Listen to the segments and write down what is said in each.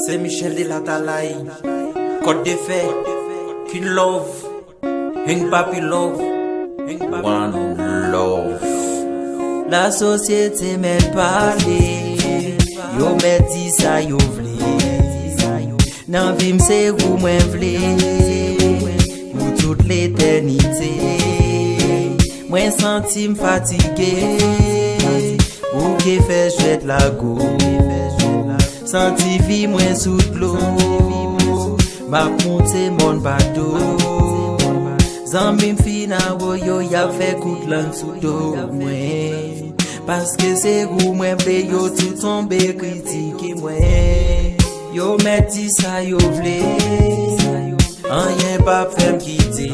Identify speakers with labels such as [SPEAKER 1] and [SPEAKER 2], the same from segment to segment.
[SPEAKER 1] C'est Michel de la Talaï, Côte de Fè, King Love, Hing Papi Love, One Love. La société m'a parlé, yo m'a dit ça yo vle. Nan vim c'est où moi vle, pour toute l'éternité. Moi senti m'fatigué, ou que fait jouet la go. Senti vie moi sous l'eau, m'a monté mon bateau. Zambim fina wo yo ya fait coup de langue sous dos moi. Parce que c'est où moi vle yo tout tombe critiquer moi. Yo m'a dit ça yo vle, rien pas fait m'quitter.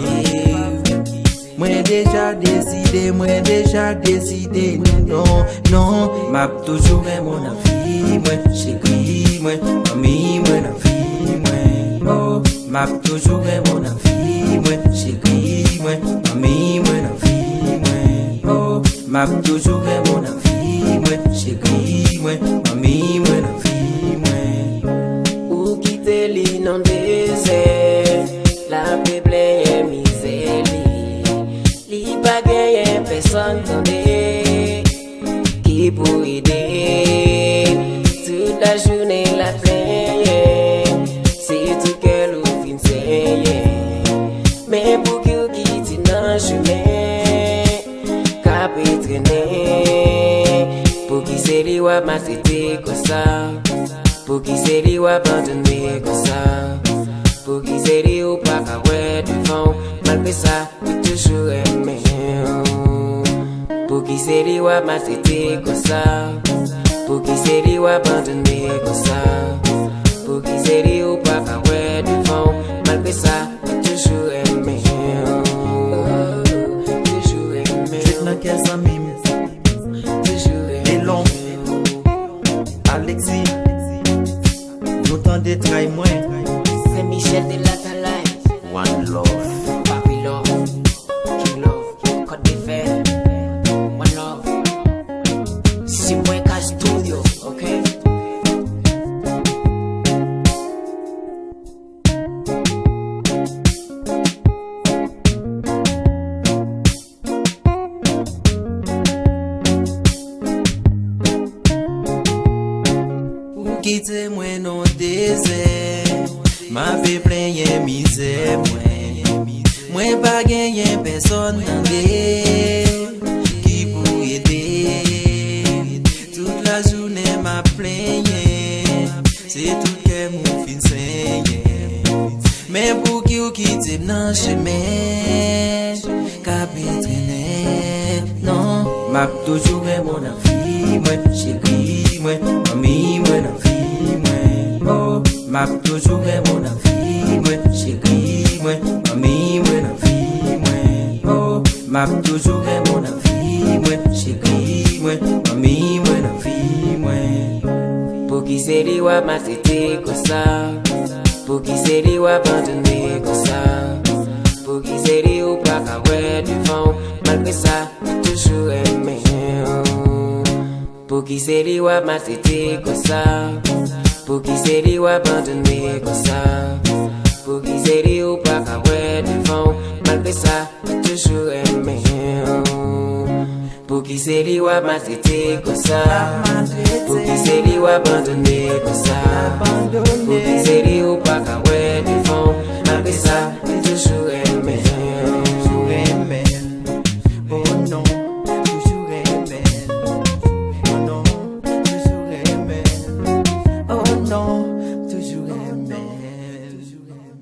[SPEAKER 1] Moi déjà décidé, non, m'a toujours aimé mon avis, moi, j'écris, moi, mamie, moi, la vie, moi, oh, m'a toujours aimé mon avis, moi, j'écris, moi, mamie, moi, la vie, moi, oh, m'a toujours aimé mon avis, moi, j'écris, moi, mamie, moi, la vie, moi.
[SPEAKER 2] Ou quitter l'inondé, la Bible est misère. Li pa genyen personne tande qui pour aider. Toute la journée la plaigne, c'est tout qu'elle ou fin seye. Mais pour qu'il quitte nan chemin, ka pe traîner. Pour qui c'est li wap maltraiter comme ça, pour qui c'est li wap abandonner comme ça, pour qui c'est li ou pas ka ouais devant. Malgré ça, il toujours aimé. Pour qui c'est lui ou maltraité comme ça, pour qui c'est lui ou abandonné comme ça, pour qui c'est lui ou pas ouais devant. Malgré ça, il toujours aimé. Toujours aimé.
[SPEAKER 1] Je n'ai qu'un samim,
[SPEAKER 2] Toujours aimé.
[SPEAKER 1] les longs, Alexis, nous tendez trahi moins.
[SPEAKER 2] C'est Michel de la Talaï.
[SPEAKER 1] One Love.
[SPEAKER 2] Papi Love, King Love, Côte de Fè, One Love. Si moi qu'à studio, ok?
[SPEAKER 1] Ou quitter moi non désert, m'a fait plein misère moi pas gagner personne qui pour aider. Toute la journée m'a plaigné, c'est tout que mon fin saigne. Mais pour qui ou quitter dans chemin, qu'à traîner, non, m'a toujours mon avis, moi j'écris, moi mamie, moi la vie, moi, oh, m'a toujours mon avis, moi j'écris, moi mamie, moi la vie, moi, oh, m'a toujours mon avis, moi j'écris, moi mamie, moi la vie, moi.
[SPEAKER 2] Pour qui c'est lui ou maltraité comme ça, pour qui c'est lui ou abandonné comme ça, pour qui c'est lui ou pas ouais devant. Malgré ça, il toujours aimé. Pour qui c'est lui ou maltraité comme ça, pour qui c'est lui ou abandonné comme ça, pour qui c'est lui ou pas ouais devant. Malgré ça, il toujours aimé. Pour qui c'est lui ou maltraité comme ça, pour qui c'est lui ou abandonné comme ça,